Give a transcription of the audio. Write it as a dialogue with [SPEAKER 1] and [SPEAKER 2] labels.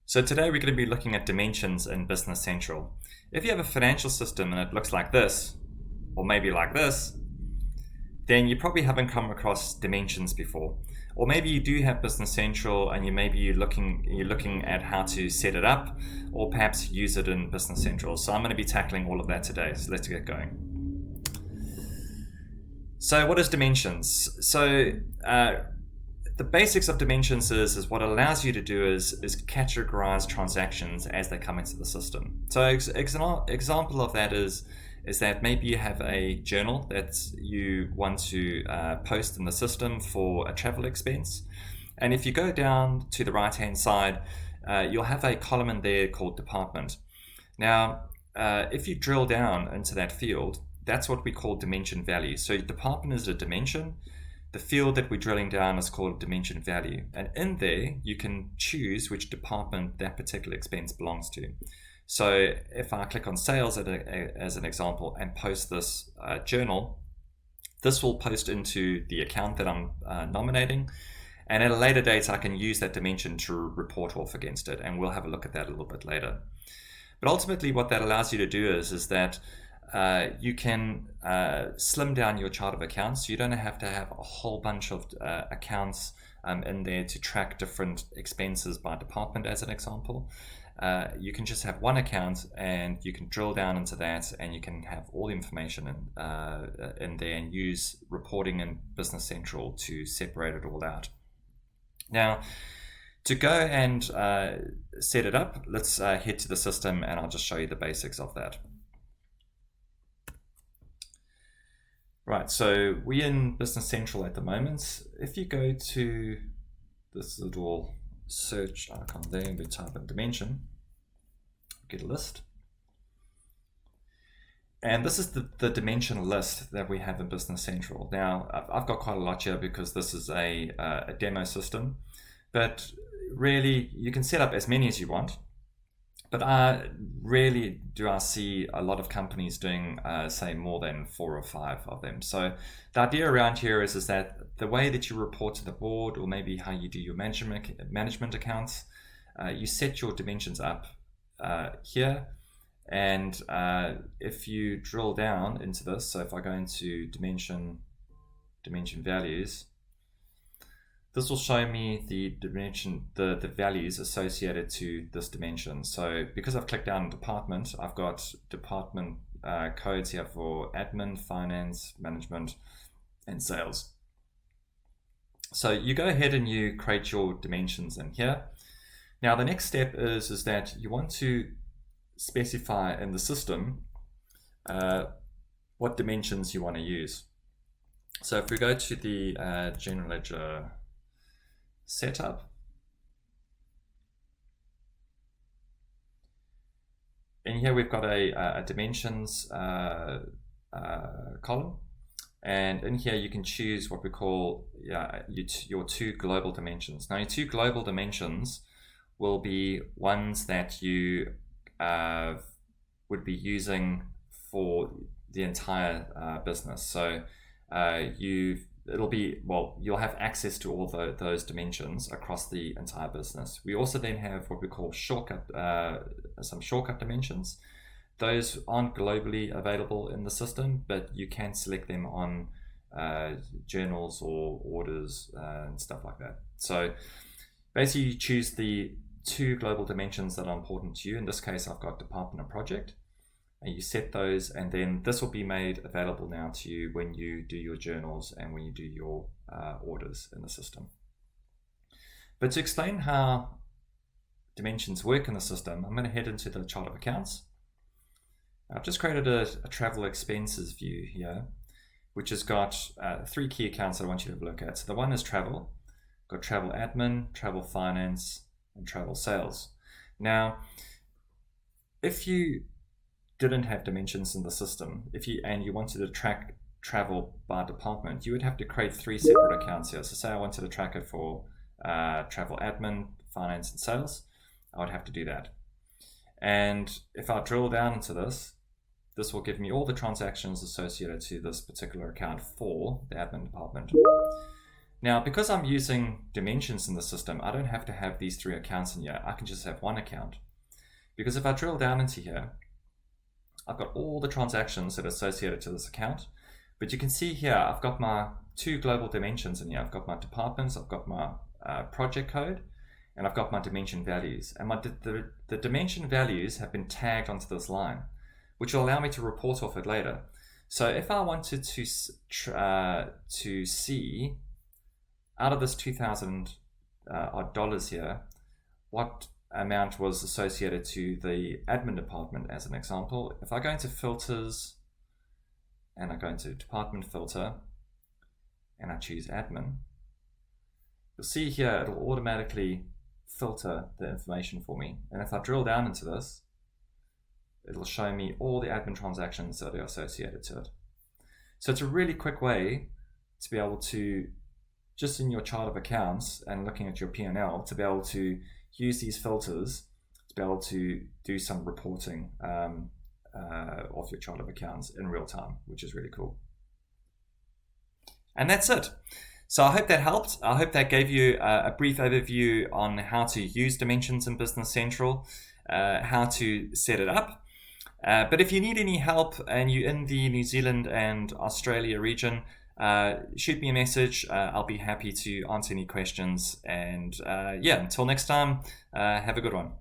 [SPEAKER 1] So today we're going to be looking at dimensions in Business Central. If you have a financial system and it looks like this, or maybe like this, then you probably haven't come across dimensions before. Or maybe you do have Business Central and you're looking at how to set it up, or perhaps use it in Business Central. So I'm going to be tackling all of that today. So let's get going. So what is dimensions? The basics of dimensions is what it allows you to do is categorize transactions as they come into the system. So example of that is that maybe you have a journal that you want to post in the system for a travel expense. And if you go down to the right hand side, you'll have a column in there called department. Now, if you drill down into that field, that's what we call dimension value. So department is a dimension. The field that we're drilling down is called dimension value. And in there, you can choose which department that particular expense belongs to. So if I click on sales as an example and post this journal, this will post into the account that I'm nominating. And at a later date, I can use that dimension to report off against it. And we'll have a look at that a little bit later. But ultimately, what that allows you to do is that you can slim down your chart of accounts. You don't have to have a whole bunch of accounts in there to track different expenses by department, as an example. You can just have one account and you can drill down into that, and you can have all the information in there and use reporting in Business Central to separate it all out. Now, to go and set it up, let's head to the system and I'll just show you the basics of that. Right, so we're in Business Central at the moment. If you go to this little search icon there and we type in dimension, get a list. And this is the dimension list that we have in Business Central. Now, I've got quite a lot here because this is a demo system, but really you can set up as many as you want. But rarely do I see a lot of companies doing, say, more than 4 or 5 of them. So the idea around here is that the way that you report to the board, or maybe how you do your management accounts, you set your dimensions up here. And if you drill down into this, so if I go into dimension values, this will show me the dimension, the values associated to this dimension. So because I've clicked down on department, I've got department codes here for admin, finance, management, and sales. So you go ahead and you create your dimensions in here. Now the next step is that you want to specify in the system what dimensions you want to use. So if we go to the general ledger setup, and here we've got a dimensions column, and in here you can choose what we call your 2 global dimensions. Now your 2 global dimensions will be ones that you would be using for the entire business. So you'll have access to all those dimensions across the entire business. We also then have what we call some shortcut dimensions. Those aren't globally available in the system, but you can select them on journals or orders and stuff like that. So basically you choose the 2 global dimensions that are important to you. In this case, I've got department and project. And you set those, and then this will be made available now to you when you do your journals and when you do your orders in the system. But to explain how dimensions work in the system, I'm going to head into the chart of accounts. I've just created a travel expenses view here, which has got 3 key accounts that I want you to have a look at. So the one is travel, got travel admin, travel finance, and travel sales. Now, if you didn't have dimensions in the system, and you wanted to track travel by department, you would have to create 3 separate accounts here. So say I wanted to track it for travel admin, finance, and sales, I would have to do that. And if I drill down into this will give me all the transactions associated to this particular account for the admin department. Now, because I'm using dimensions in the system, I don't have to have these 3 accounts in here. I can just have one account. Because if I drill down into here, I've got all the transactions that are associated to this account. But you can see here, I've got my 2 global dimensions in here. I've got my departments, I've got my project code, and I've got my dimension values. And the dimension values have been tagged onto this line, which will allow me to report off it later. So if I wanted to see out of this 2,000 odd dollars here, what amount was associated to the admin department as an example, if I go into filters and I go into department filter and I choose admin, you'll see here it'll automatically filter the information for me. And if I drill down into this, it'll show me all the admin transactions that are associated to it. So it's a really quick way to be able to, just in your chart of accounts and looking at your P&L, to be able to use these filters to be able to do some reporting of your chart of accounts in real time, which is really cool. And that's it. So I hope that helped. I hope that gave you a brief overview on how to use dimensions in Business Central, how to set it up. But if you need any help and you're in the New Zealand and Australia region, shoot me a message. I'll be happy to answer any questions. And yeah, until next time, have a good one.